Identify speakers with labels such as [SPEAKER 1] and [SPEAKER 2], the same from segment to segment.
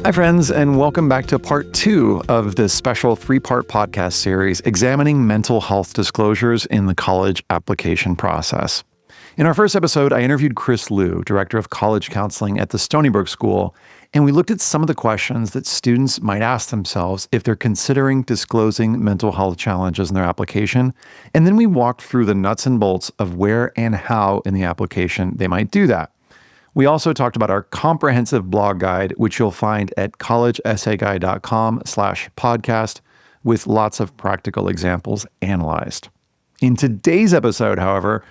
[SPEAKER 1] Hi, friends, and welcome back to part 2 of this special 3-part podcast series examining mental health disclosures in the college application process. In our first episode, I interviewed Chris Liu, Director of College Counseling at the Stony Brook School, and we looked at some of the questions that students might ask themselves if they're considering disclosing mental health challenges in their application, and then we walked through the nuts and bolts of where and how in the application they might do that. We also talked about our comprehensive blog guide, which you'll find at collegeessayguide.com/podcast, with lots of practical examples analyzed. In today's episode, however,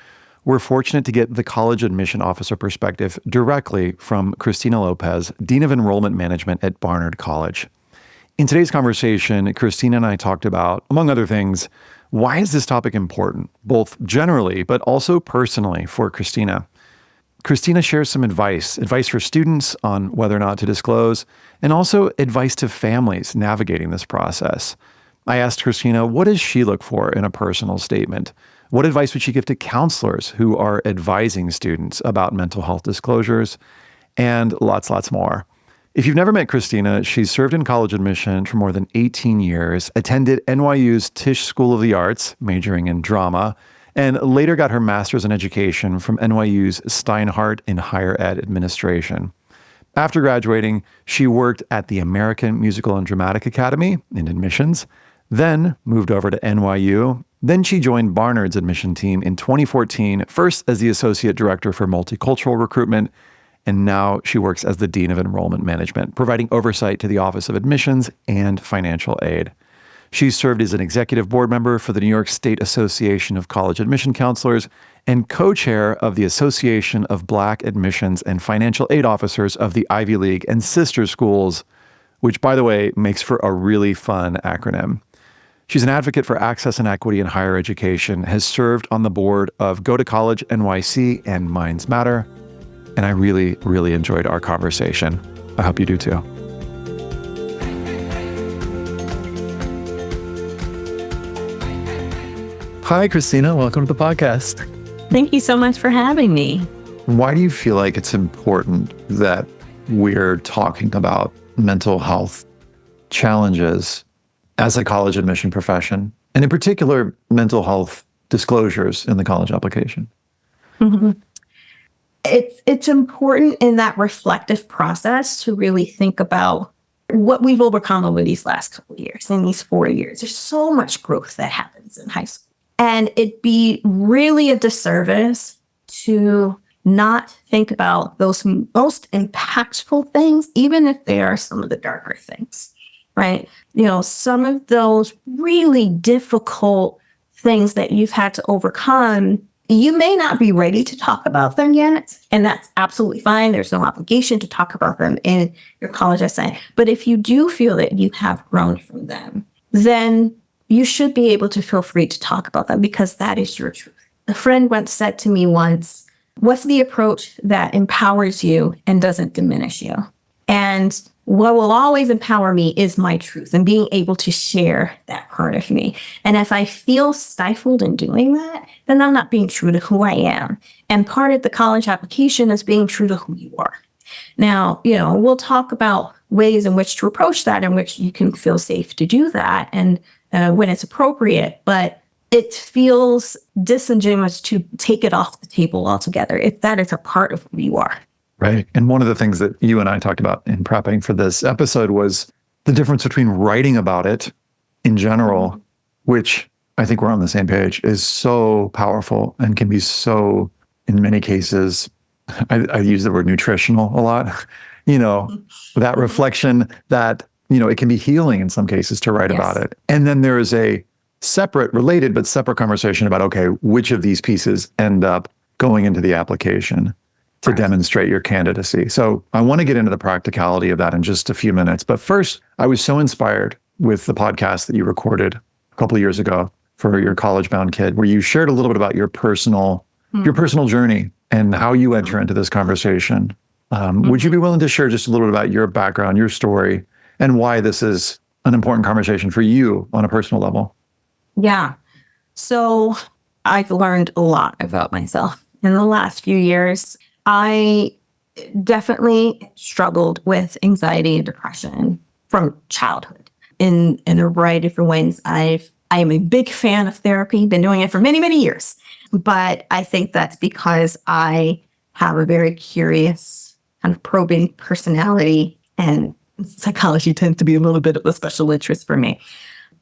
[SPEAKER 1] we're fortunate to get the college admission officer perspective directly from Christina Lopez, Dean of Enrollment Management at Barnard College. In today's conversation, Christina and I talked about, among other things, why is this topic important, both generally, but also personally for Christina. Christina shares some advice for students on whether or not to disclose, and also advice to families navigating this process. I asked Christina, what does she look for in a personal statement? What advice would she give to counselors who are advising students about mental health disclosures? And lots more. If you've never met Christina, she's served in college admission for more than 18 years, attended NYU's Tisch School of the Arts, majoring in drama, and later got her master's in education from NYU's Steinhardt in Higher Ed Administration. After graduating, she worked at the American Musical and Dramatic Academy in admissions, then moved over to NYU. Then she joined Barnard's admission team in 2014, first as the Associate Director for Multicultural Recruitment, and now she works as the Dean of Enrollment Management, providing oversight to the Office of Admissions and Financial Aid. She's served as an executive board member for the New York State Association of College Admission Counselors and co-chair of the Association of Black Admissions and Financial Aid Officers of the Ivy League and Sister Schools, which, by the way, makes for a really fun acronym. She's an advocate for access and equity in higher education, has served on the board of Go to College NYC and Minds Matter, and I really enjoyed our conversation. I hope you do too. Hi, Christina. Welcome to the podcast.
[SPEAKER 2] Thank you so much for having me.
[SPEAKER 1] Why do you feel like it's important that we're talking about mental health challenges as a college admission profession, and in particular, mental health disclosures in the college application?
[SPEAKER 2] Mm-hmm. It's important in that reflective process to really think about what we've overcome over these last couple of years, in these 4 years. There's so much growth that happens in high school. And it'd be really a disservice to not think about those most impactful things, even if they are some of the darker things, right? You know, some of those really difficult things that you've had to overcome, you may not be ready to talk about them yet, and that's absolutely fine. There's no obligation to talk about them in your college essay. But if you do feel that you have grown from them, then you should be able to feel free to talk about them because that is your truth. A friend once said to me once, what's the approach that empowers you and doesn't diminish you? And what will always empower me is my truth and being able to share that part of me. And if I feel stifled in doing that, then I'm not being true to who I am. And part of the college application is being true to who you are. Now, we'll talk about ways in which to approach that, in which you can feel safe to do that, and when it's appropriate, but it feels disingenuous to take it off the table altogether if that is a part of who you are.
[SPEAKER 1] Right. And one of the things that you and I talked about in prepping for this episode was the difference between writing about it in general, which I think we're on the same page, is so powerful and can be so, in many cases, I use the word nutritional a lot, that reflection that it can be healing in some cases to write about it. And then there is a related but separate conversation about, okay, which of these pieces end up going into the application to demonstrate your candidacy. So I want to get into the practicality of that in just a few minutes. But first, I was so inspired with the podcast that you recorded a couple of years ago for your college-bound kid, where you shared a little bit about your personal journey and how you enter into this conversation. Would you be willing to share just a little bit about your background, your story, and why this is an important conversation for you on a personal level?
[SPEAKER 2] Yeah. So I've learned a lot about myself in the last few years. I definitely struggled with anxiety and depression from childhood in a variety of different ways. I am a big fan of therapy, been doing it for many, many years. But I think that's because I have a very curious, kind of probing personality, and psychology tends to be a little bit of a special interest for me.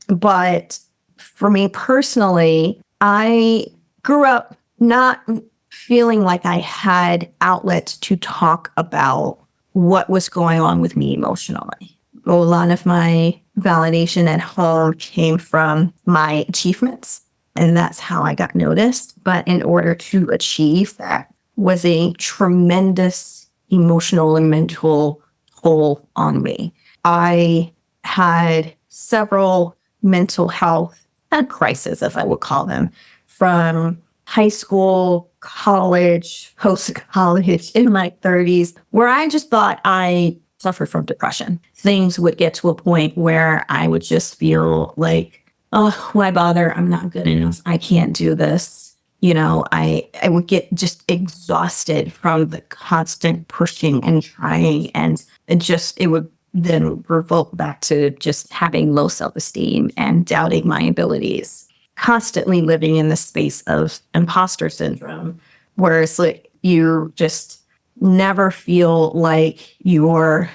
[SPEAKER 2] But for me personally, I grew up not feeling like I had outlets to talk about what was going on with me emotionally. A lot of my validation at home came from my achievements, and that's how I got noticed. But in order to achieve that was a tremendous emotional and mental toll on me. I had several mental health crises, if I would call them, from high school, college, post-college, in my 30s, where I just thought I suffered from depression. Things would get to a point where I would just feel like, oh, why bother? I'm not good enough. I can't do this. I would get just exhausted from the constant pushing and trying. And it would then revert back to just having low self-esteem and doubting my abilities, constantly living in the space of imposter syndrome, where it's like you just never feel like you're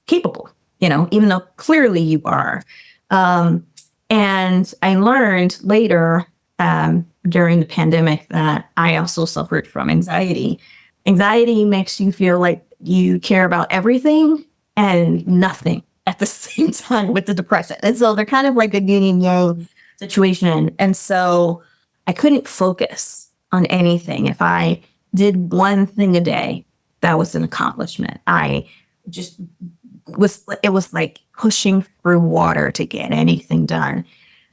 [SPEAKER 2] capable, even though clearly you are. And I learned later during the pandemic that I also suffered from anxiety. Anxiety makes you feel like you care about everything and nothing at the same time with the depression. And so they're kind of like a yin and yang situation. And so I couldn't focus on anything. If I did one thing a day, that was an accomplishment. It was like pushing through water to get anything done.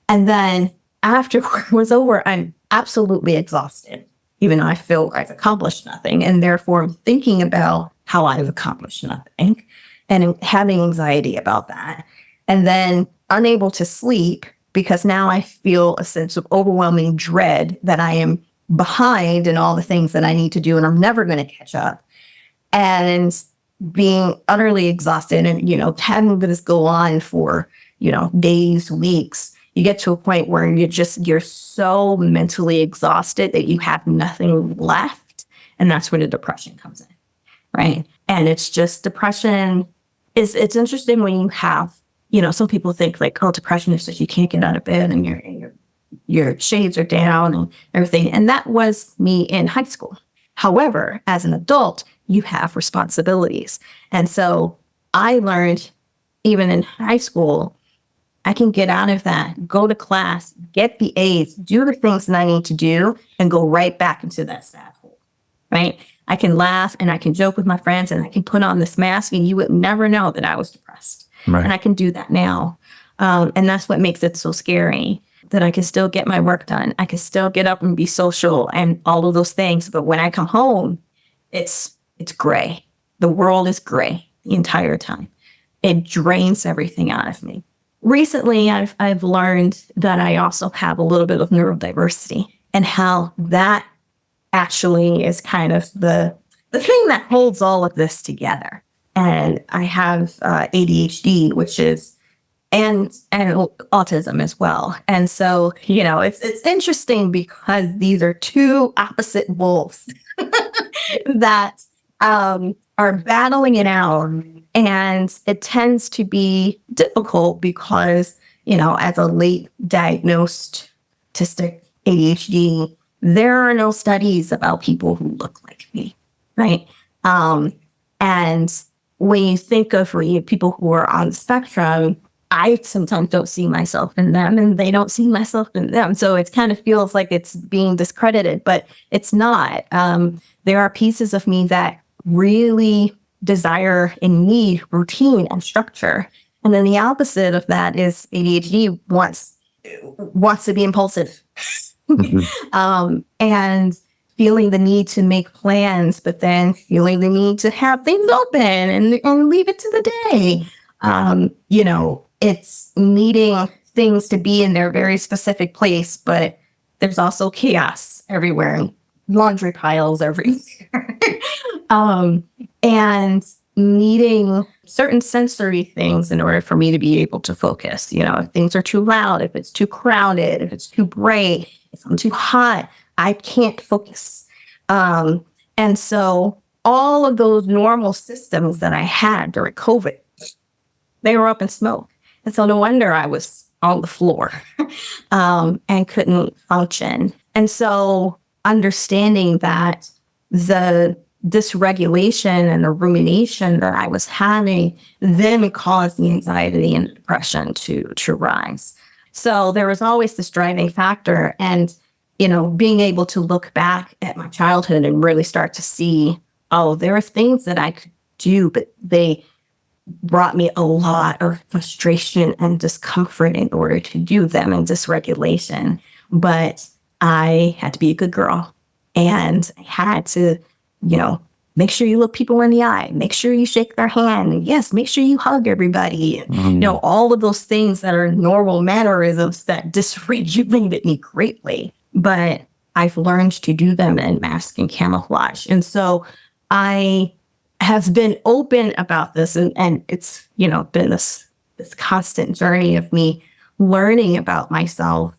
[SPEAKER 2] And then after it was over, I'm absolutely exhausted, even though I feel I've accomplished nothing. And therefore, I'm thinking about how I've accomplished nothing and having anxiety about that. And then unable to sleep because now I feel a sense of overwhelming dread that I am behind in all the things that I need to do and I'm never going to catch up. And being utterly exhausted and, having this go on for, days, weeks, you get to a point where you're so mentally exhausted that you have nothing left. And that's where the depression comes in, right? And it's just depression it's interesting when you have, some people think like, oh, depression is that you can't get out of bed and your shades are down and everything. And that was me in high school. However, as an adult, you have responsibilities. And so I learned even in high school, I can get out of that, go to class, get the A's, do the things that I need to do, and go right back into that sad hole, right? I can laugh and I can joke with my friends and I can put on this mask and you would never know that I was depressed.
[SPEAKER 1] Right.
[SPEAKER 2] And I can do that now. And that's what makes it so scary, that I can still get my work done. I can still get up and be social and all of those things. But when I come home, it's gray. The world is gray the entire time. It drains everything out of me. Recently, I've learned that I also have a little bit of neurodiversity and how that actually is kind of the thing that holds all of this together. And I have ADHD, which is and autism as well. And so, it's interesting because these are two opposite wolves that are battling it out. And it tends to be difficult because, as a late diagnosed autistic ADHD, there are no studies about people who look like me, right? And when you think of people who are on the spectrum, I sometimes don't see myself in them and they don't see myself in them. So it kind of feels like it's being discredited, but it's not. There are pieces of me that really desire and need routine and structure. And then the opposite of that is ADHD wants to be impulsive. And feeling the need to make plans, but then feeling the need to have things open and leave it to the day. It's needing things to be in their very specific place, but there's also chaos everywhere, laundry piles everywhere. and needing certain sensory things in order for me to be able to focus. If things are too loud, if it's too crowded, if it's too bright, if I'm too hot, I can't focus. And so all of those normal systems that I had during COVID, they were up in smoke. And so no wonder I was on the floor and couldn't function. And so understanding that the dysregulation and the rumination that I was having then caused the anxiety and depression to rise. So there was always this driving factor. And, being able to look back at my childhood and really start to see, oh, there are things that I could do, but they brought me a lot of frustration and discomfort in order to do them and dysregulation. But I had to be a good girl, and I had to, make sure you look people in the eye, make sure you shake their hand. And yes, make sure you hug everybody. And, all of those things that are normal mannerisms that dysregulated me greatly. But I've learned to do them in mask and camouflage. And so I have been open about this, and it's, been this constant journey of me learning about myself,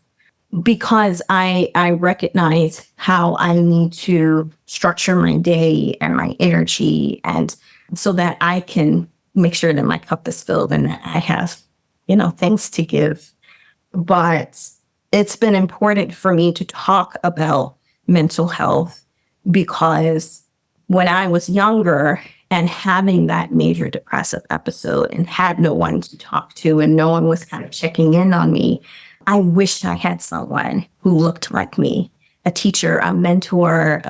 [SPEAKER 2] because I recognize how I need to structure my day and my energy, and so that I can make sure that my cup is filled and that I have, things to give. But it's been important for me to talk about mental health, because when I was younger and having that major depressive episode and had no one to talk to and no one was kind of checking in on me, I wished I had someone who looked like me, a teacher, a mentor,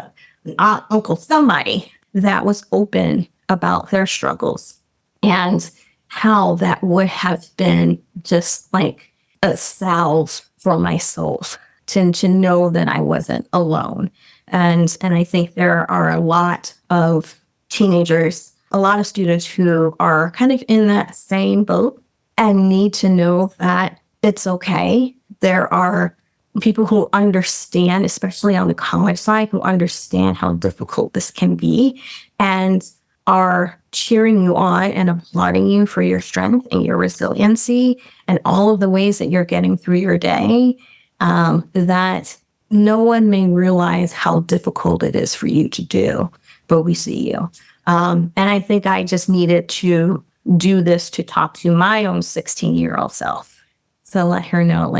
[SPEAKER 2] an aunt, uncle, somebody that was open about their struggles, and how that would have been just like a salve for my soul to know that I wasn't alone. And I think there are a lot of teenagers, a lot of students who are kind of in that same boat and need to know that it's okay. There are people who understand, especially on the college side, who understand how difficult this can be and are cheering you on and applauding you for your strength and your resiliency and all of the ways that you're getting through your day, that no one may realize how difficult it is for you to do, but we see you. And I think I just needed to do this to talk to my own 16-year-old self. So let her know,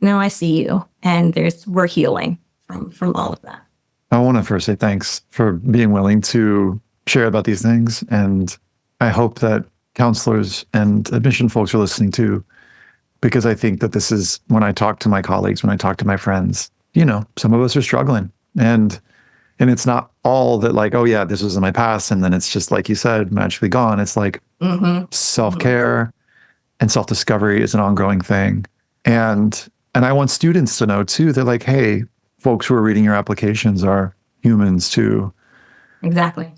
[SPEAKER 2] no, I see you, and we're healing from all of that.
[SPEAKER 1] I want to first say thanks for being willing to share about these things. And I hope that counselors and admission folks are listening too, because I think that this is, when I talk to my colleagues, when I talk to my friends, some of us are struggling, and it's not all that oh yeah, this was in my past, and then it's just, like you said, magically gone. It's self-care and self-discovery is an ongoing thing. And I want students to know too that hey, folks who are reading your applications are humans too.
[SPEAKER 2] Exactly.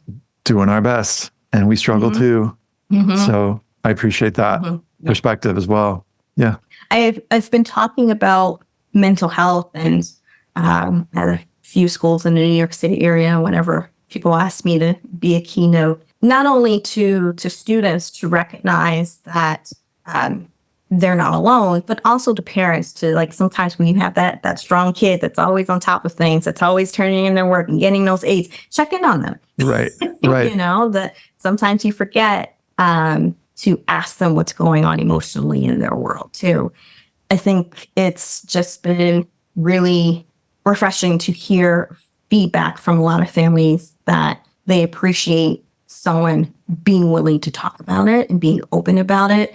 [SPEAKER 1] Doing our best, and we struggle too. So I appreciate that perspective as well. Yeah.
[SPEAKER 2] I've been talking about mental health and at a few schools in the New York City area whenever people ask me to be a keynote, not only to students to recognize that they're not alone, but also to parents to sometimes when you have that strong kid that's always on top of things, that's always turning in their work and getting those A's, check in on them.
[SPEAKER 1] Right.
[SPEAKER 2] That sometimes you forget to ask them what's going on emotionally in their world too. I think it's just been really refreshing to hear feedback from a lot of families that they appreciate someone being willing to talk about it and being open about it.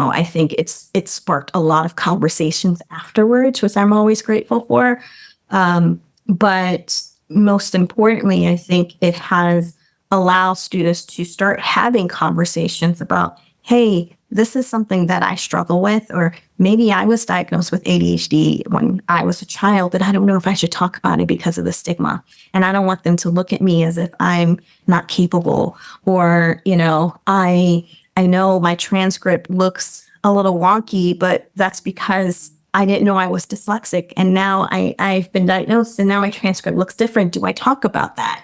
[SPEAKER 2] I think it's sparked a lot of conversations afterwards, which I'm always grateful for. But most importantly, I think it has allowed students to start having conversations about, hey, this is something that I struggle with, or maybe I was diagnosed with ADHD when I was a child, but I don't know if I should talk about it because of the stigma. And I don't want them to look at me as if I'm not capable, or, I know my transcript looks a little wonky, but that's because I didn't know I was dyslexic. And now I've been diagnosed and now my transcript looks different. Do I talk about that?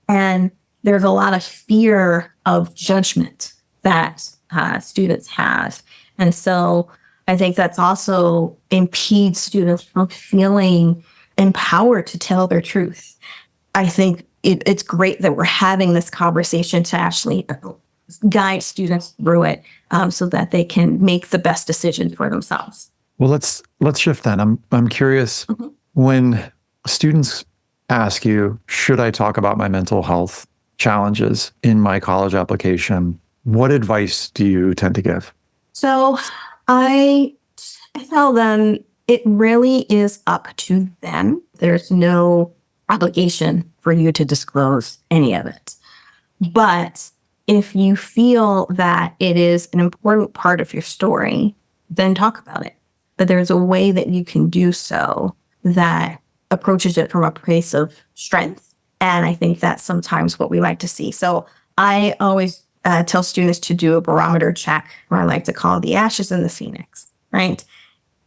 [SPEAKER 2] And there's a lot of fear of judgment that students have. And so I think that's also impedes students from feeling empowered to tell their truth. I think it's great that we're having this conversation to actually guide students through it so that they can make the best decision for themselves.
[SPEAKER 1] Well, let's shift then. I'm curious, when students ask you, should I talk about my mental health challenges in my college application, what advice do you tend to give?
[SPEAKER 2] So I tell them it really is up to them. There's no obligation for you to disclose any of it. But if you feel that it is an important part of your story, then talk about it. But there's a way that you can do so that approaches it from a place of strength. And I think that's sometimes what we like to see. So I always tell students to do a barometer check, or I like to call it the ashes and the phoenix, right?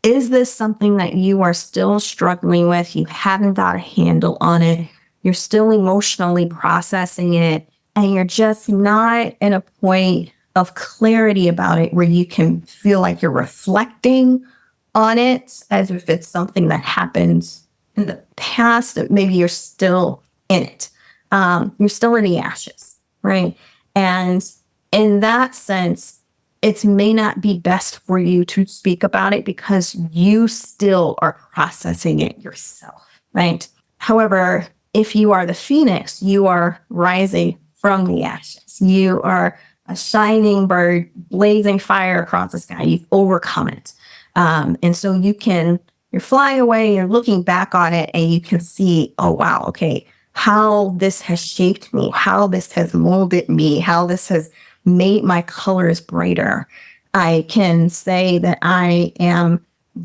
[SPEAKER 2] Is this something that you are still struggling with? You haven't got a handle on it. You're still emotionally processing it, and you're just not in a point of clarity about it where you can feel like you're reflecting on it as if it's something that happened in the past, that maybe you're still in it. You're still in the ashes, right? And in that sense, it may not be best for you to speak about it because you still are processing it yourself, right? However, if you are the phoenix, you are rising from the ashes. You are a shining bird, blazing fire across the sky. You've overcome it. And so you're flying away, you're looking back on it, and you can see, oh, wow, okay, how this has shaped me, how this has molded me, how this has made my colors brighter. I can say that I am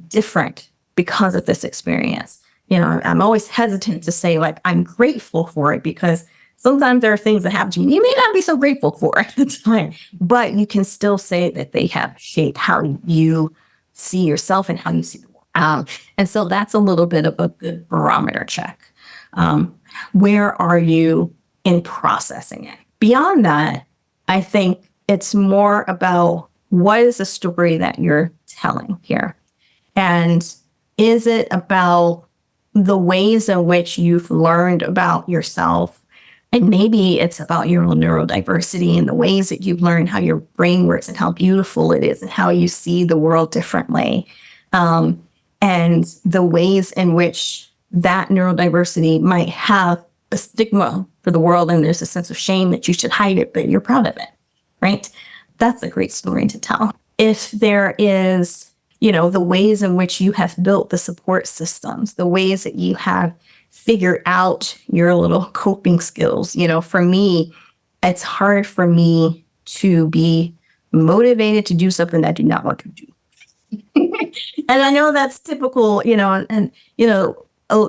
[SPEAKER 2] different because of this experience. I'm always hesitant to say, like, I'm grateful for it, because sometimes there are things that happen to you may not be so grateful for at the time, but you can still say that they have shaped how you see yourself and how you see the world. And so that's a little bit of a good barometer check. Where are you in processing it? Beyond that, I think it's more about what is the story that you're telling here? And is it about the ways in which you've learned about yourself? And maybe it's about your own neurodiversity and the ways that you've learned how your brain works and how beautiful it is and how you see the world differently. And the ways in which that neurodiversity might have a stigma for the world, and there's a sense of shame that you should hide it, but you're proud of it, right? That's a great story to tell. If there is, the ways in which you have built the support systems, the ways that you have figured out your little coping skills. For me, it's hard for me to be motivated to do something that I do not want to do. And I know that's typical,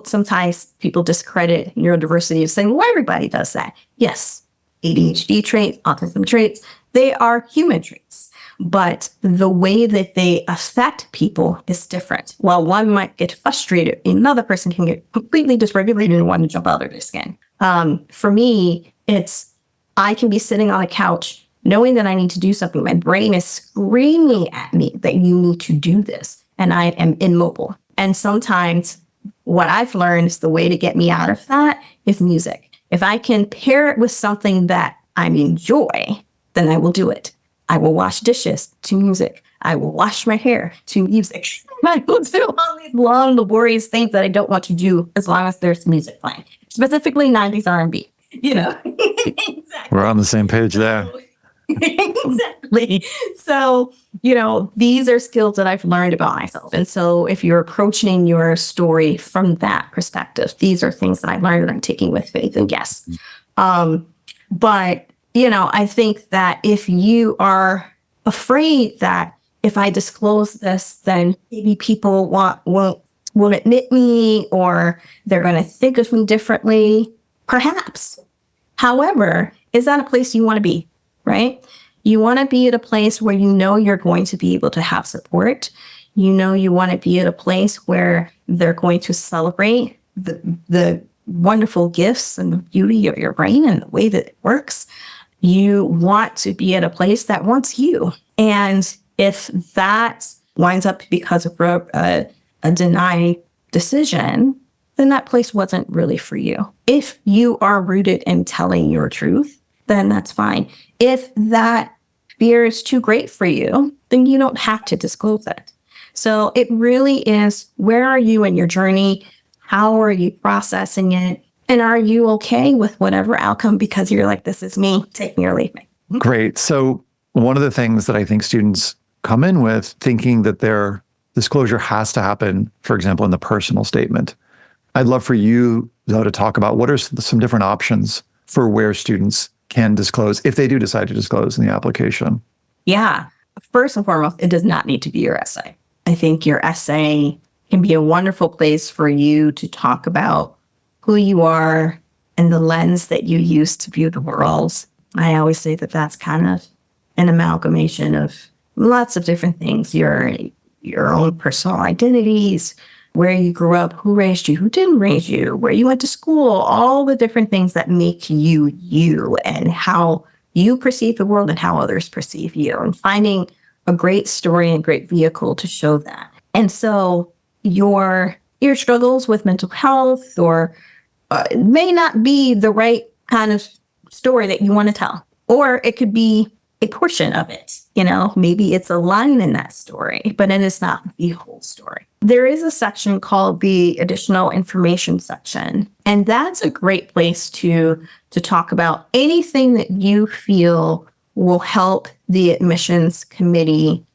[SPEAKER 2] sometimes people discredit neurodiversity of saying, well, everybody does that. Yes, ADHD traits, autism traits, they are human traits. But the way that they affect people is different. While one might get frustrated, another person can get completely dysregulated and want to jump out of their skin. For me, I can be sitting on a couch knowing that I need to do something. My brain is screaming at me that you need to do this, and I am immobile. And sometimes what I've learned is the way to get me out of that is music. If I can pair it with something that I enjoy, then I will do it. I will wash dishes to music. I will wash my hair to music. I will do all these long, laborious things that I don't want to do as long as there's music playing, specifically 90s R&B, Exactly.
[SPEAKER 1] We're on the same page there.
[SPEAKER 2] Exactly. So, these are skills that I've learned about myself. And so if you're approaching your story from that perspective, these are things that I learned that I'm taking with faith and yes. But I think that if you are afraid that if I disclose this, then maybe people won't admit me, or they're going to think of me differently, perhaps. However, is that a place you want to be, right? You want to be at a place where you're going to be able to have support. You want to be at a place where they're going to celebrate the wonderful gifts and the beauty of your brain and the way that it works. You want to be at a place that wants you. And if that winds up because of a deny decision, then that place wasn't really for you. If you are rooted in telling your truth, then that's fine. If that fear is too great for you, then you don't have to disclose it. So it really is, where are you in your journey? How are you processing it? And are you okay with whatever outcome, because you're like, this is me, take me or leave me?
[SPEAKER 1] Great. So one of the things that I think students come in with, thinking that their disclosure has to happen, for example, in the personal statement. I'd love for you, though, to talk about what are some different options for where students can disclose if they do decide to disclose in the application.
[SPEAKER 2] Yeah. First and foremost, it does not need to be your essay. I think your essay can be a wonderful place for you to talk about who you are and the lens that you use to view the world. I always say that that's kind of an amalgamation of lots of different things, your own personal identities, where you grew up, who raised you, who didn't raise you, where you went to school, all the different things that make you you, and how you perceive the world and how others perceive you, and finding a great story and great vehicle to show that. And so your struggles with mental health or it may not be the right kind of story that you want to tell, or it could be a portion of it. Maybe it's a line in that story, but it is not the whole story. There is a section called the additional information section, and that's a great place to talk about anything that you feel will help the admissions committee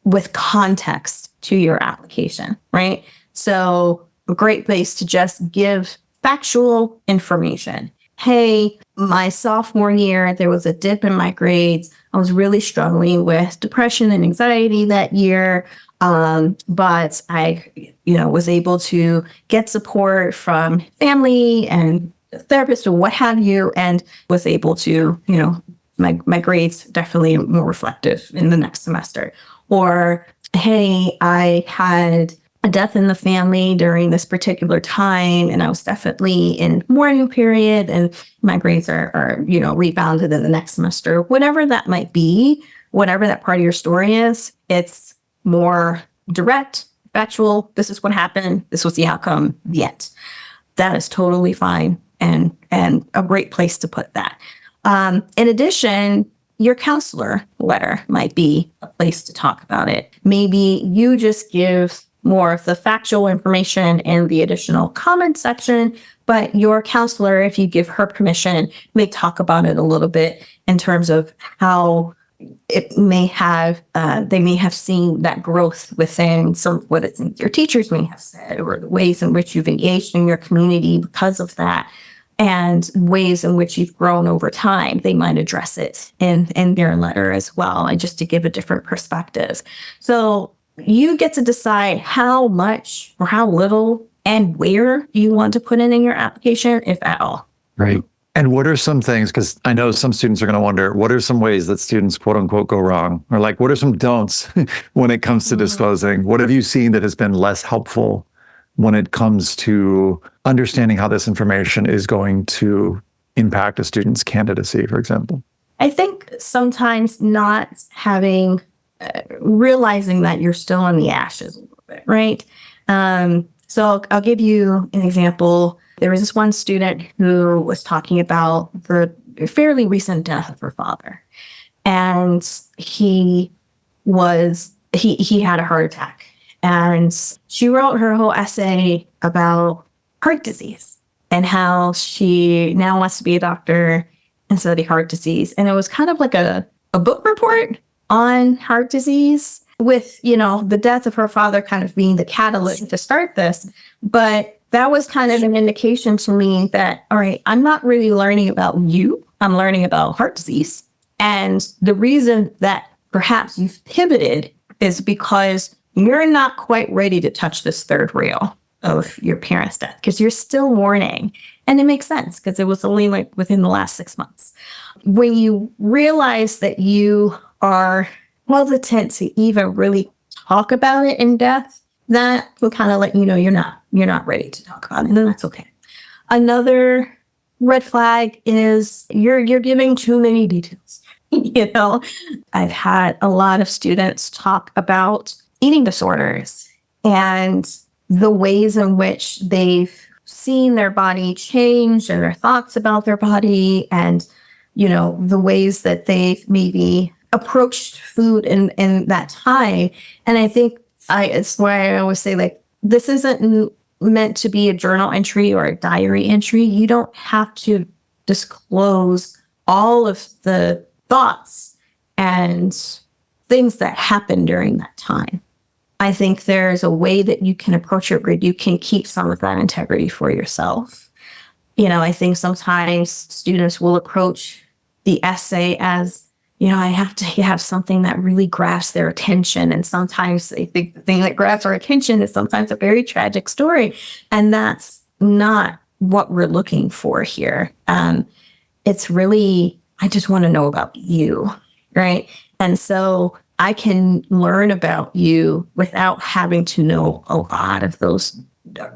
[SPEAKER 2] with context to your application, right? So a great place to just give factual information. Hey, my sophomore year, there was a dip in my grades. I was really struggling with depression and anxiety that year. But I, was able to get support from family and a therapist or what have you, and was able to, my grades definitely more reflective in the next semester. Or, hey, I had a death in the family during this particular time, and I was definitely in mourning period, and my grades are rebounded in the next semester. Whatever that might be, whatever that part of your story is, it's more direct, factual. This is what happened. This was the outcome. Yet, that is totally fine, and a great place to put that. In addition, your counselor letter might be a place to talk about it. Maybe you just give more of the factual information in the additional comment section, but your counselor, if you give her permission, may talk about it a little bit in terms of how it may have, they may have seen that growth within what your teachers may have said, or the ways in which you've engaged in your community because of that, and ways in which you've grown over time. They might address it in their letter as well, and just to give a different perspective. So you get to decide how much or how little and where you want to put in your application, if at all.
[SPEAKER 1] Right. And what are some things, because I know some students are going to wonder, what are some ways that students, quote unquote, go wrong? Or like, what are some don'ts when it comes to disclosing? What have you seen that has been less helpful when it comes to understanding how this information is going to impact a student's candidacy, for example?
[SPEAKER 2] I think sometimes not realizing that you're still in the ashes a little bit, right? So I'll give you an example. There was this one student who was talking about the fairly recent death of her father. And he had a heart attack. And she wrote her whole essay about heart disease and how she now wants to be a doctor and study heart disease. And it was kind of like a book report on heart disease, with, the death of her father kind of being the catalyst to start this. But that was kind of an indication to me that, all right, I'm not really learning about you. I'm learning about heart disease. And the reason that perhaps you've pivoted is because you're not quite ready to touch this third rail of your parents' death, because you're still mourning. And it makes sense, because it was only like within the last 6 months. When you realize that you are hesitant to even really talk about it in depth, that will kind of let you know you're not ready to talk about it, and then that's okay. Another red flag is you're giving too many details. I've had a lot of students talk about eating disorders and the ways in which they've seen their body change and their thoughts about their body and, the ways that they've maybe approached food in that time. And I think it's why I always say, like, this isn't meant to be a journal entry or a diary entry. You don't have to disclose all of the thoughts and things that happened during that time. I think there's a way that you can approach it where you can keep some of that integrity for yourself. I think sometimes students will approach the essay as, I have to have something that really grabs their attention. And sometimes they think the thing that grabs our attention is sometimes a very tragic story. And that's not what we're looking for here. It's really, I just want to know about you, right? And so I can learn about you without having to know a lot of those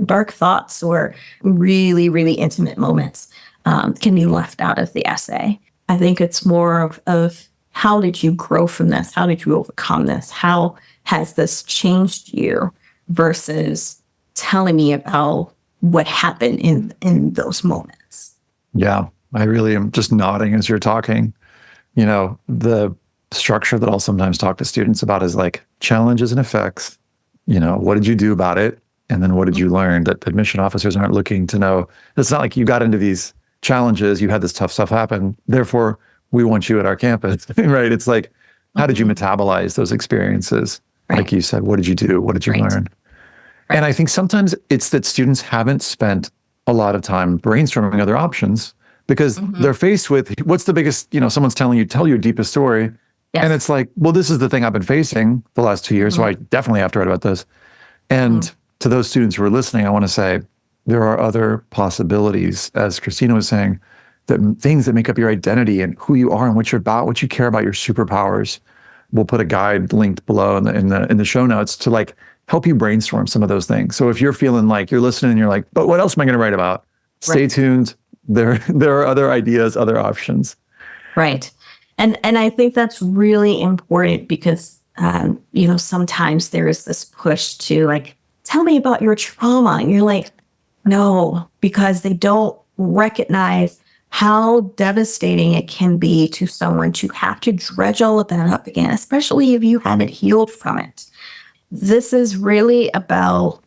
[SPEAKER 2] dark thoughts or really, really intimate moments can be left out of the essay. I think it's more of how did you grow from this? How did you overcome this? How has this changed you versus telling me about what happened in those moments?
[SPEAKER 1] Yeah, I really am just nodding as you're talking. The structure that I'll sometimes talk to students about is like challenges and effects. What did you do about it? And then what did you learn? That admission officers aren't looking to know. It's not like you got into these challenges, you had this tough stuff happen, therefore we want you at our campus, right? It's like, how did you metabolize those experiences? Right. Like you said, what did you do? What did you learn? Right. And I think sometimes it's that students haven't spent a lot of time brainstorming other options because they're faced with what's the biggest, someone's telling you, tell your deepest story. Yes. And it's like, well, this is the thing I've been facing the last 2 years, so I definitely have to write about this. And to those students who are listening, I want to say there are other possibilities, as Christina was saying, that things that make up your identity and who you are and what you're about, what you care about, your superpowers. We'll put a guide linked below in the show notes to like help you brainstorm some of those things. So if you're feeling like you're listening and you're like, but what else am I going to write about? Stay tuned. There are other ideas, other options.
[SPEAKER 2] Right. And I think that's really important because, sometimes there is this push to like, tell me about your trauma. And you're like, no, because they don't recognize how devastating it can be to someone to have to dredge all of that up again, especially if you haven't healed from it. This is really about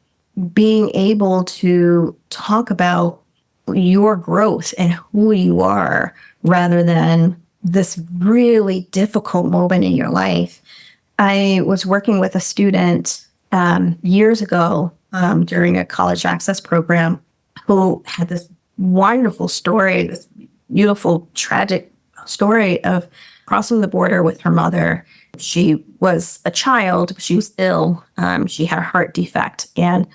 [SPEAKER 2] being able to talk about your growth and who you are rather than this really difficult moment in your life. I was working with a student years ago during a college access program who had this wonderful story, this beautiful, tragic story of crossing the border with her mother. She was a child, she was ill. She had a heart defect, and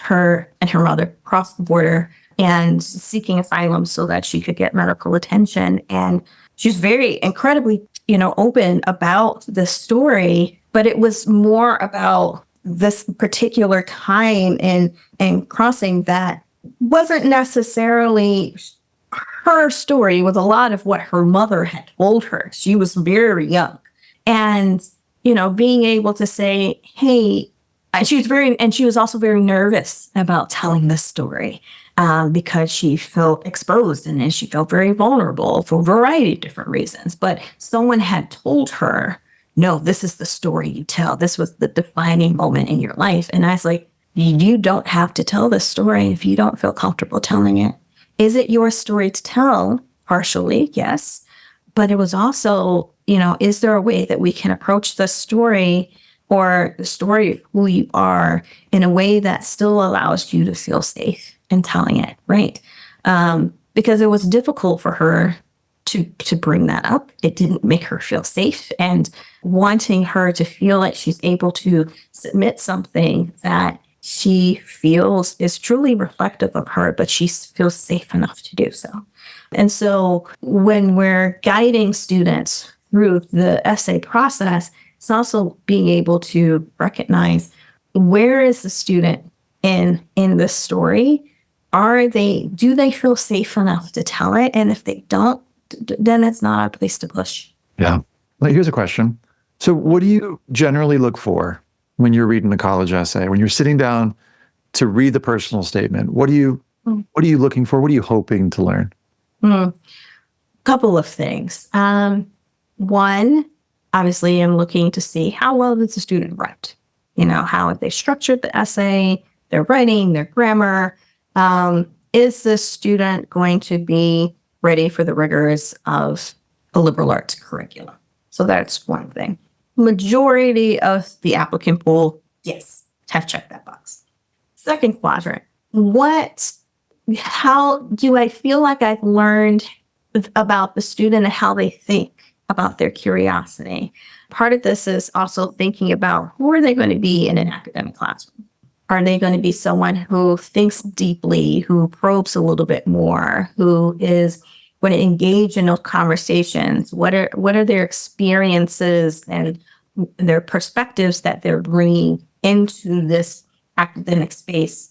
[SPEAKER 2] her mother crossed the border and seeking asylum so that she could get medical attention. And she was very incredibly, open about this story, but it was more about this particular time and crossing that wasn't necessarily her story. It was a lot of what her mother had told her. She was very young. And, being able to say, hey, she was also very nervous about telling this story because she felt exposed and she felt very vulnerable for a variety of different reasons. But someone had told her, no, this is the story you tell. This was the defining moment in your life. And I was like, you don't have to tell this story if you don't feel comfortable telling it. Is it your story to tell? Partially, yes. But it was also, is there a way that we can approach the story or the story of who you are in a way that still allows you to feel safe in telling it, right? Because it was difficult for her to bring that up. It didn't make her feel safe, and wanting her to feel like she's able to submit something that she feels is truly reflective of her, but she feels safe enough to do so. And so when we're guiding students through the essay process, it's also being able to recognize, where is the student in this story? do they feel safe enough to tell it? And if they don't, then it's not our place to push.
[SPEAKER 1] Yeah. Well, here's a question. So what do you generally look for when you're reading a college essay, when you're sitting down to read the personal statement? What are you looking for? What are you hoping to learn?
[SPEAKER 2] Couple of things. One, obviously, I'm looking to see how well does the student write. How have they structured the essay, their writing, their grammar. Is this student going to be ready for the rigors of a liberal arts curriculum? So that's one thing. Majority of the applicant pool, yes, have checked that box. Second quadrant, how do I feel like I've learned about the student and how they think about their curiosity? Part of this is also thinking about who are they going to be in an academic classroom? Are they going to be someone who thinks deeply, who probes a little bit more, who is going to engage in those conversations? What are their experiences and their perspectives that they're bringing into this academic space,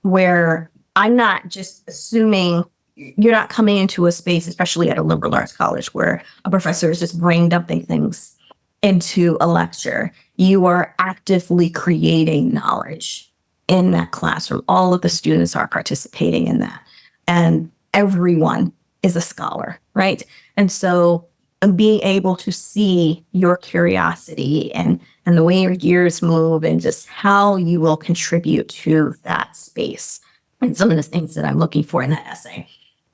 [SPEAKER 2] where I'm not just assuming you're not coming into a space, especially at a liberal arts college, where a professor is just brain dumping things into a lecture. You are actively creating knowledge in that classroom. All of the students are participating in that. And everyone is a scholar, right? And so being able to see your curiosity and the way your gears move and just how you will contribute to that space and some of the things that I'm looking for in that essay.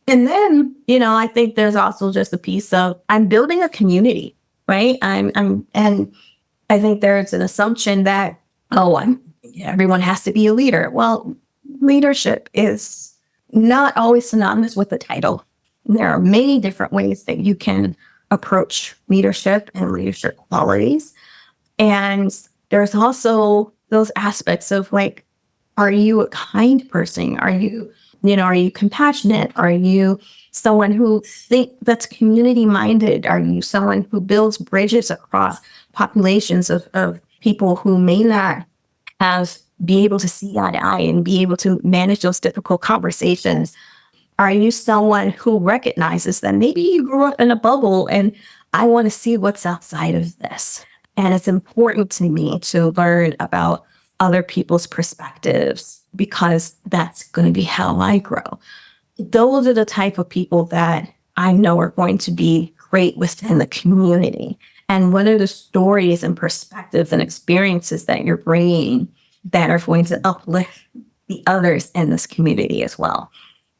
[SPEAKER 2] And then, I think there's also just a piece of I'm building a community, right? And I think there's an assumption that, everyone has to be a leader. Well, leadership is not always synonymous with the title. There are many different ways that you can approach leadership and leadership qualities. And there's also those aspects of are you a kind person? Are you compassionate? Are you someone who that's community minded? Are you someone who builds bridges across populations of people who may not be able to see eye to eye and be able to manage those difficult conversations? Are you someone who recognizes that maybe you grew up in a bubble and I want to see what's outside of this? And it's important to me to learn about other people's perspectives because that's going to be how I grow. Those are the type of people that I know are going to be great within the community. And what are the stories and perspectives and experiences that you're bringing that are going to uplift the others in this community as well?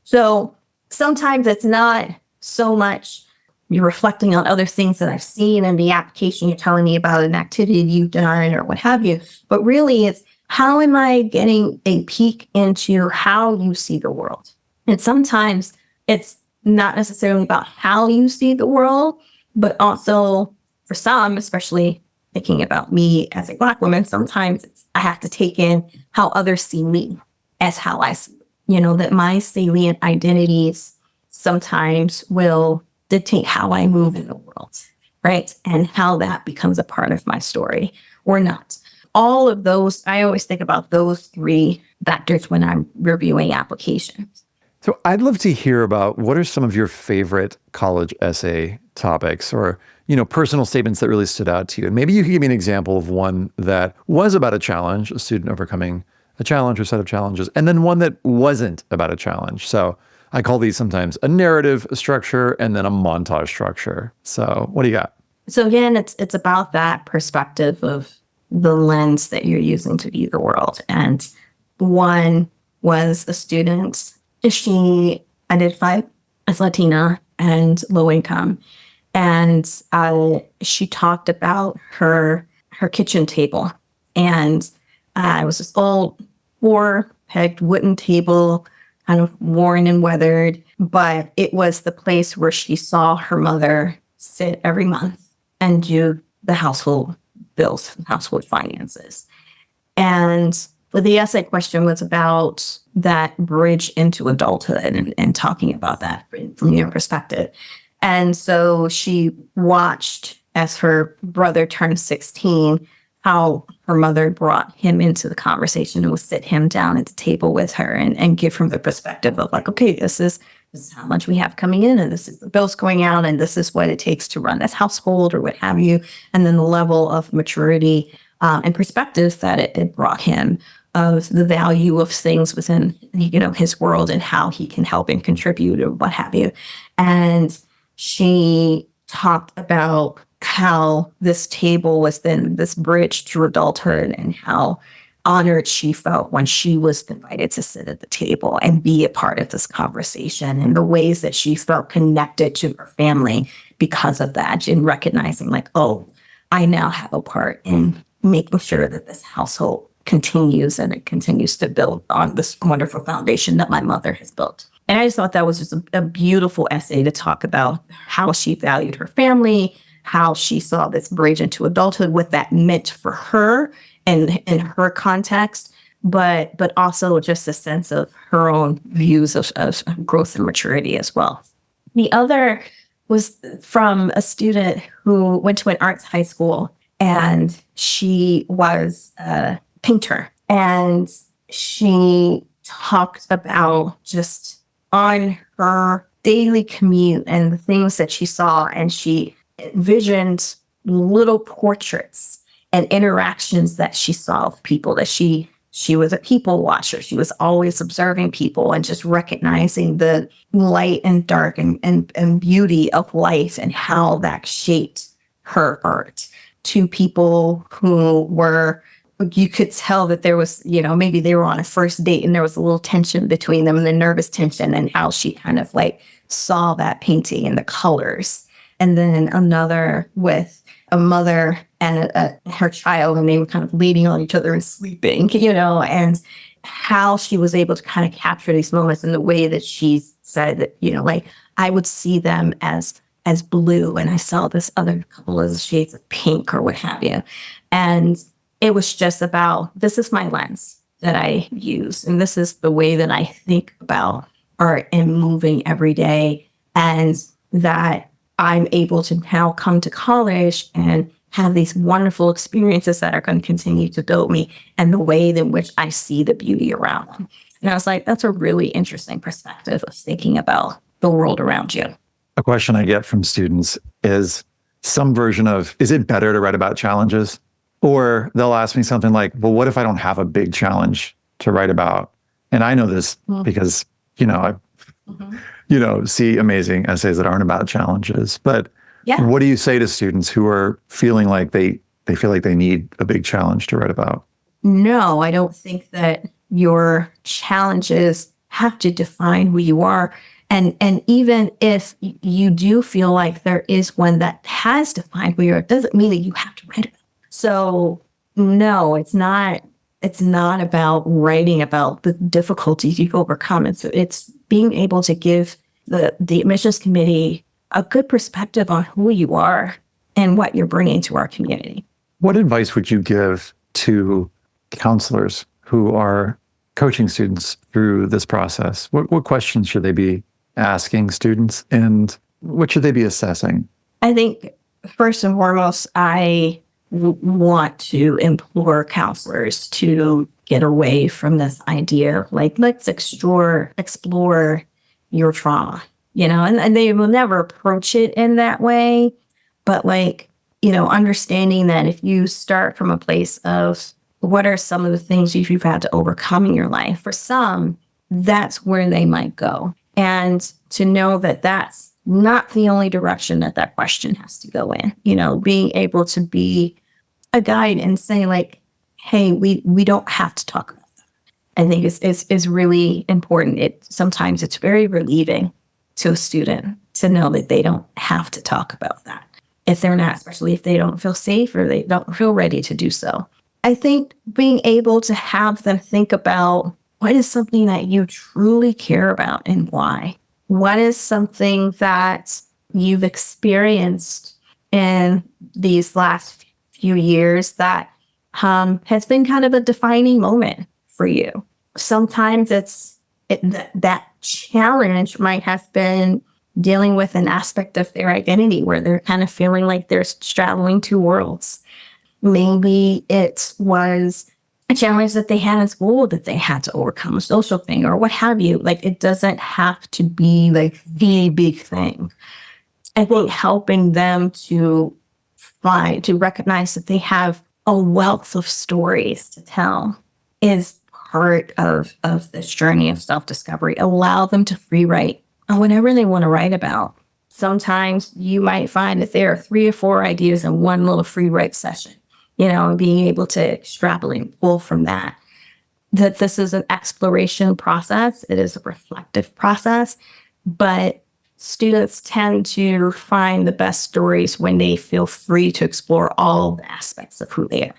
[SPEAKER 2] So sometimes it's not so much you're reflecting on other things that I've seen in the application, you're telling me about an activity you've done or what have you, but really it's how am I getting a peek into how you see the world? And sometimes it's not necessarily about how you see the world, but also for some, especially thinking about me as a Black woman, sometimes I have to take in how others see me as how I see, that my salient identities sometimes will dictate how I move in the world, right? And how that becomes a part of my story or not. All of those, I always think about those three factors when I'm reviewing applications.
[SPEAKER 1] So I'd love to hear about what are some of your favorite college essay topics or, personal statements that really stood out to you. And maybe you could give me an example of one that was about a challenge, a student overcoming a challenge or set of challenges, and then one that wasn't about a challenge. So I call these sometimes a narrative structure and then a montage structure. So what do you got?
[SPEAKER 2] So again, it's about that perspective of the lens that you're using to view the world. And one was a student. She identified as Latina and low income. And she talked about her kitchen table. And it was this old 4-pegged wooden table, kind of worn and weathered. But it was the place where she saw her mother sit every month and do the household bills, household finances. And the essay question was about that bridge into adulthood and talking about that from your perspective. And so she watched as her brother turned 16, how her mother brought him into the conversation and would sit him down at the table with her and give him the perspective of like, okay, this is how much we have coming in, and this is the bills going out, and this is what it takes to run this household or what have you. And then the level of maturity and perspective that it brought him of the value of things within, his world and how he can help and contribute or what have you. And she talked about how this table was then this bridge to adulthood and how honored she felt when she was invited to sit at the table and be a part of this conversation, and the ways that she felt connected to her family because of that, and recognizing like, oh, I now have a part in making sure that this household continues and it continues to build on this wonderful foundation that my mother has built. And I just thought that was just a beautiful essay to talk about how she valued her family, how she saw this bridge into adulthood, what that meant for her and in her context, but also just a sense of her own views of growth and maturity as well. The other was from a student who went to an arts high school, and she was a painter. And she talked about just on her daily commute and the things that she saw, and she envisioned little portraits and interactions that she saw with people, that she was a people watcher. She was always observing people and just recognizing the light and dark and beauty of life and how that shaped her art. To people who were, you could tell that there was, maybe they were on a first date and there was a little tension between them, and the nervous tension, and how she kind of like saw that painting and the colors. And then another with a mother and her child, and they were kind of leaning on each other and sleeping, and how she was able to kind of capture these moments in the way that she said that, like, I would see them as blue, and I saw this other couple of shades of pink or what have you. And it was just about, this is my lens that I use, and this is the way that I think about art and moving every day, and that I'm able to now come to college and have these wonderful experiences that are going to continue to build me, and the way in which I see the beauty around them. And I was like, that's a really interesting perspective of thinking about the world around you.
[SPEAKER 1] A question I get from students is some version of, is it better to write about challenges? Or they'll ask me something like, well, what if I don't have a big challenge to write about? And I know this because, I see amazing essays that aren't about challenges. But what do you say to students who are feeling like they feel like they need a big challenge to write about?
[SPEAKER 2] No, I don't think that your challenges have to define who you are. And even if you do feel like there is one that has defined who you are, it doesn't mean that you have to write about it. So no, it's not about writing about the difficulties you've overcome. It's being able to give the admissions committee a good perspective on who you are and what you're bringing to our community.
[SPEAKER 1] What advice would you give to counselors who are coaching students through this process? What questions should they be asking students, and what should they be assessing?
[SPEAKER 2] I think first and foremost, I want to implore counselors to get away from this idea of like, let's explore your trauma, and they will never approach it in that way. But like, understanding that if you start from a place of what are some of the things you've had to overcome in your life, for some, that's where they might go. And to know that that's not the only direction that question has to go in, being able to be a guide and say like, hey, we don't have to talk about that. I think is really important. Sometimes it's very relieving to a student to know that they don't have to talk about that if they're not, especially if they don't feel safe or they don't feel ready to do so. I think being able to have them think about what is something that you truly care about and why? What is something that you've experienced in these last few years that has been kind of a defining moment for you? Sometimes that challenge might have been dealing with an aspect of their identity where they're kind of feeling like they're straddling two worlds. Maybe it was a challenge that they had in school that they had to overcome, a social thing or what have you. Like, it doesn't have to be like the big thing. I think helping them to recognize that they have a wealth of stories to tell is part of this journey of self-discovery. Allow them to free write on whatever they want to write about. Sometimes you might find that there are 3 or 4 ideas in one little free write session, and being able to extrapolate and pull from that this is an exploration process. It is a reflective process, but students tend to find the best stories when they feel free to explore all the aspects of who they are.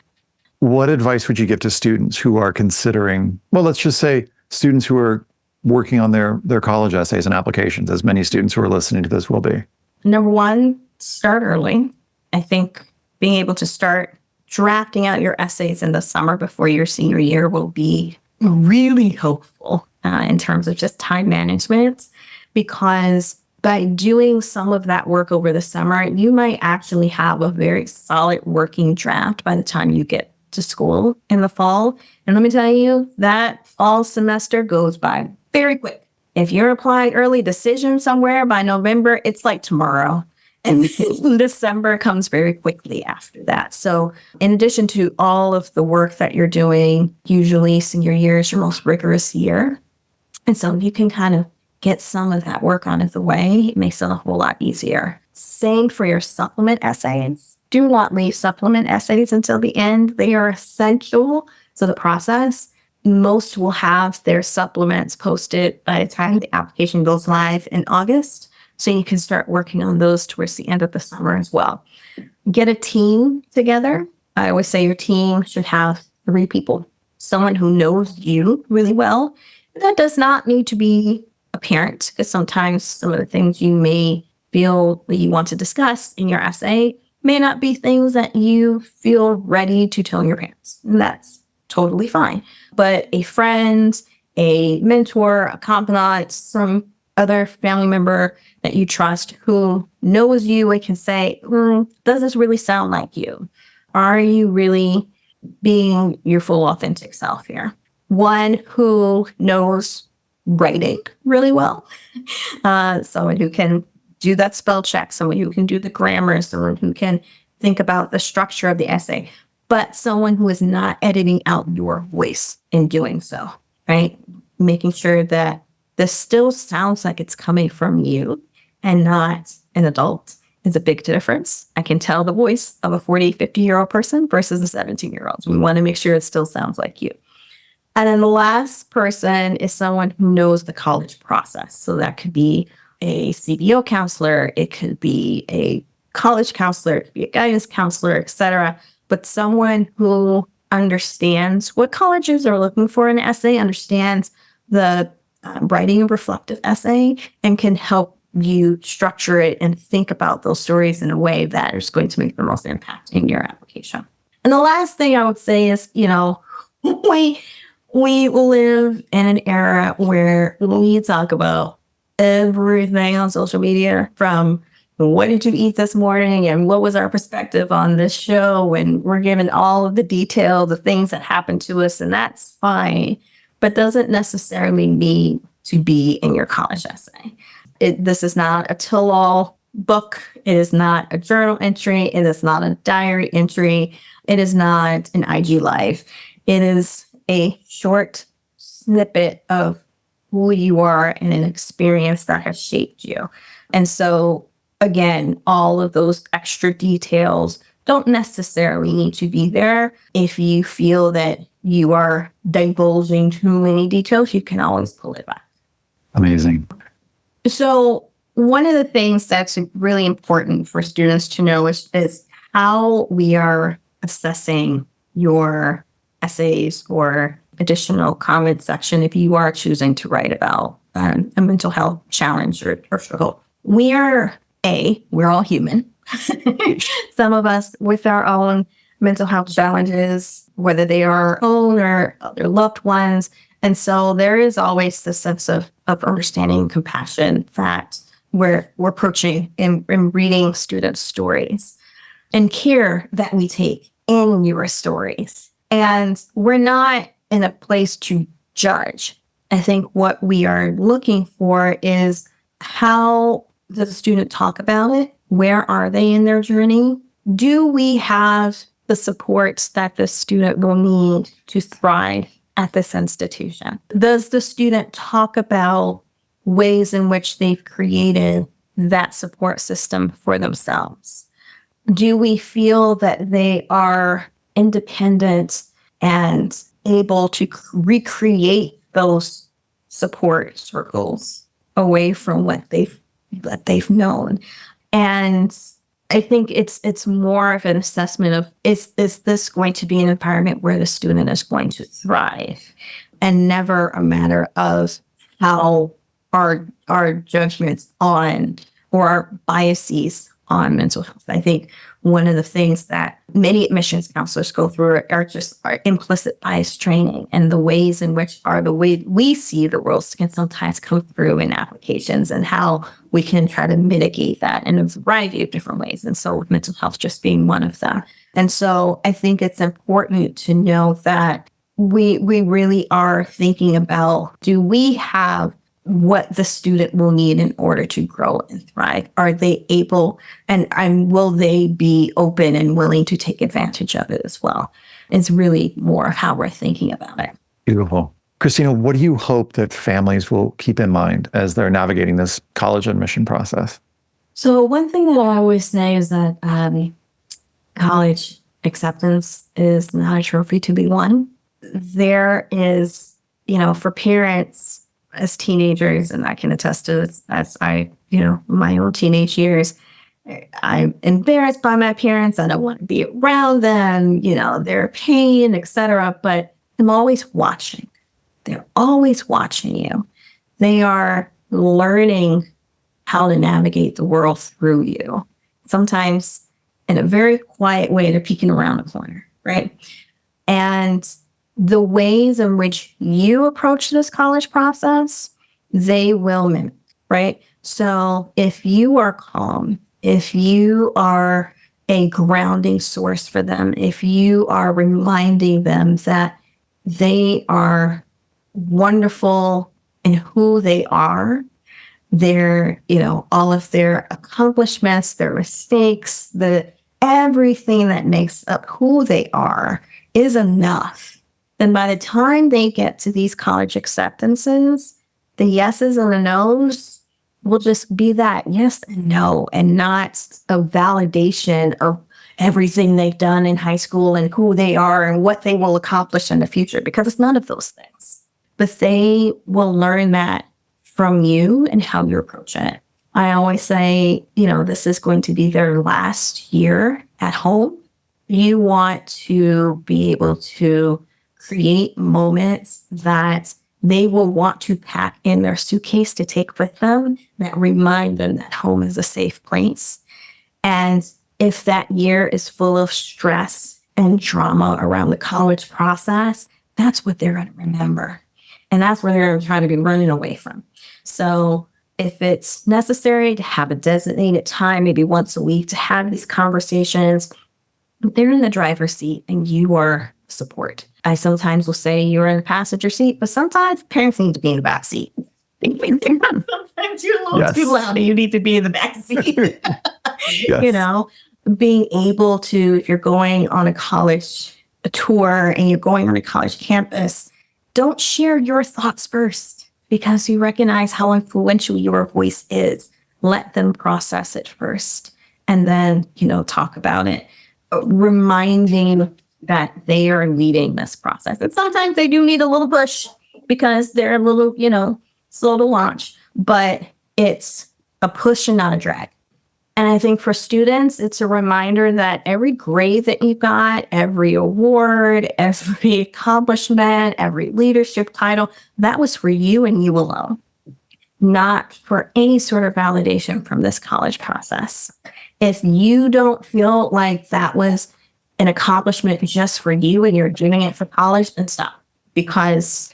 [SPEAKER 1] What advice would you give to students who are considering, well, let's just say students who are working on their college essays and applications, as many students who are listening to this will be?
[SPEAKER 2] Number one, start early. I think being able to start drafting out your essays in the summer before your senior year will be really helpful in terms of just time management, because by doing some of that work over the summer, you might actually have a very solid working draft by the time you get to school in the fall. And let me tell you, that fall semester goes by very quick. If you're applying early decision somewhere by November, it's like tomorrow. And December comes very quickly after that. So in addition to all of the work that you're doing, usually senior year is your most rigorous year. And so you can kind of get some of that work out of the way. It makes it a whole lot easier. Same for your supplement essays. Do not leave supplement essays until the end. They are essential to the process. Most will have their supplements posted by the time the application goes live in August. So you can start working on those towards the end of the summer as well. Get a team together. I always say your team should have 3 people. Someone who knows you really well. That does not need to be a parent, because sometimes some of the things you may feel that you want to discuss in your essay may not be things that you feel ready to tell your parents. And that's totally fine. But a friend, a mentor, a confidant, some other family member that you trust who knows you and can say, does this really sound like you? Are you really being your full authentic self here? One who knows writing really well, someone who can do that spell check, someone who can do the grammar, someone who can think about the structure of the essay, but someone who is not editing out your voice in doing so, right? Making sure that this still sounds like it's coming from you and not an adult is a big difference. I can tell the voice of a 40, 50-year-old person versus a 17-year-old. We want to make sure it still sounds like you. And then the last person is someone who knows the college process. So that could be a CBO counselor, it could be a college counselor, it could be a guidance counselor, etc. But someone who understands what colleges are looking for in an essay, understands the writing a reflective essay, and can help you structure it and think about those stories in a way that is going to make the most impact in your application. And the last thing I would say is, we live in an era where we talk about everything on social media, from what did you eat this morning and what was our perspective on this show, and we're given all of the detail, the things that happened to us, and that's fine, but doesn't necessarily need to be in your college essay. This is not a tell-all book. It is not a journal entry. It is not a diary entry. It is not an IG Live. It is a short snippet of who you are and an experience that has shaped you. And so, again, all of those extra details don't necessarily need to be there. If you feel that you are divulging too many details, you can always pull it back.
[SPEAKER 1] Amazing.
[SPEAKER 2] So one of the things that's really important for students to know is how we are assessing your essays or additional comment section if you are choosing to write about a mental health challenge or struggle. We're all human. Some of us with our own mental health challenges, whether they are our own or their loved ones. And so there is always this sense of understanding and compassion that we're approaching in reading students' stories, and care that we take in your stories. And we're not in a place to judge. I think what we are looking for is how does the student talk about it? Where are they in their journey? Do we have the supports that the student will need to thrive at this institution? Does the student talk about ways in which they've created that support system for themselves? Do we feel that they are independent and able to recreate those support circles away from what they've known? And I think it's more of an assessment of is this going to be an environment where the student is going to thrive, and never a matter of how our judgments on or our biases on mental health. I think one of the things that many admissions counselors go through are just our implicit bias training, and the ways in which are the way we see the world can sometimes come through in applications, and how we can try to mitigate that in a variety of different ways. And so mental health just being one of them. And so I think it's important to know that we really are thinking about, do we have what the student will need in order to grow and thrive? Are they able and will they be open and willing to take advantage of it as well? It's really more of how we're thinking about it.
[SPEAKER 1] Beautiful. Christina, what do you hope that families will keep in mind as they're navigating this college admission process?
[SPEAKER 2] So one thing that I always say is that college acceptance is not a trophy to be won. There is, for parents, as teenagers, and I can attest to this as my own teenage years, I'm embarrassed by my parents. I don't want to be around them, their pain, etc. But I'm always watching. They're always watching you. They are learning how to navigate the world through you. Sometimes in a very quiet way, they're peeking around the corner, right? And the ways in which you approach this college process, they will mimic, right? So if you are calm, if you are a grounding source for them, if you are reminding them that they are wonderful in who they are, their, all of their accomplishments, their mistakes, everything that makes up who they are is enough. Then by the time they get to these college acceptances, the yeses and the nos will just be that yes and no, and not a validation of everything they've done in high school and who they are and what they will accomplish in the future, because it's none of those things. But they will learn that from you and how you approach it. I always say, this is going to be their last year at home. You want to be able to create moments that they will want to pack in their suitcase to take with them, that remind them that home is a safe place. And if that year is full of stress and drama around the college process, that's what they're going to remember. And that's where they're trying to be running away from. So if it's necessary to have a designated time, maybe once a week, to have these conversations, they're in the driver's seat and you are support. I sometimes will say you're in the passenger seat, but sometimes parents need to be in the back seat. Sometimes you're a little too loud and you need to be in the back seat. Yes. Being able to, if you're going on a tour and you're going on a college campus, don't share your thoughts first, because you recognize how influential your voice is. Let them process it first and then, talk about it. Reminding that they are leading this process. And sometimes they do need a little push because they're a little, slow to launch, but it's a push and not a drag. And I think for students, it's a reminder that every grade that you got, every award, every accomplishment, every leadership title, that was for you and you alone, not for any sort of validation from this college process. If you don't feel like that was an accomplishment just for you and you're doing it for college, then stop. Because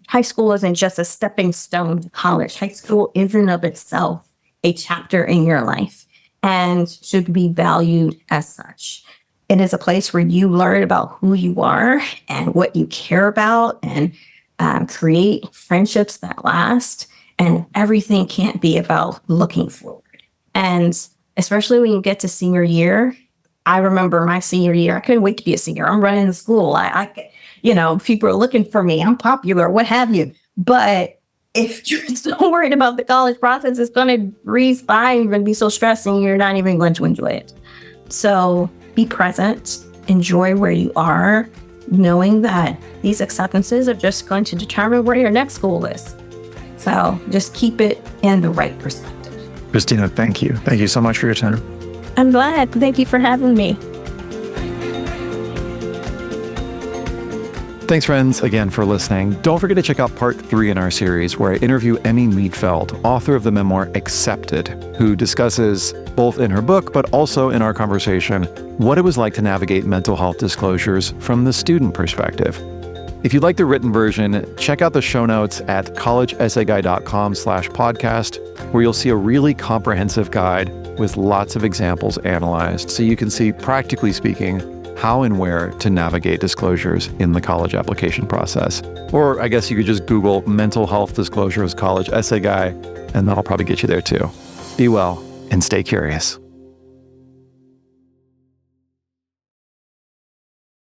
[SPEAKER 2] high school isn't just a stepping stone to college. High school is in of itself a chapter in your life and should be valued as such. It is a place where you learn about who you are and what you care about and create friendships that last. And everything can't be about looking forward. And especially when you get to senior year, I remember my senior year, I couldn't wait to be a senior. I'm running the school. People are looking for me. I'm popular, what have you. But if you're so worried about the college process, it's going to breeze by. You're going to be so stressed and you're not even going to enjoy it. So be present, enjoy where you are, knowing that these acceptances are just going to determine where your next school is. So just keep it in the right perspective.
[SPEAKER 1] Christina, thank you. Thank you so much for your time.
[SPEAKER 2] I'm glad. Thank you for having me.
[SPEAKER 1] Thanks, friends, again for listening. Don't forget to check out part 3 in our series, where I interview Emmy Meadfeld, author of the memoir Accepted, who discusses, both in her book but also in our conversation, what it was like to navigate mental health disclosures from the student perspective. If you'd like the written version, check out the show notes at collegeessayguy.com/podcast, where you'll see a really comprehensive guide with lots of examples analyzed, so you can see, practically speaking, how and where to navigate disclosures in the college application process. Or I guess you could just Google mental health disclosures college essay guy, and that'll probably get you there too. Be well and stay curious.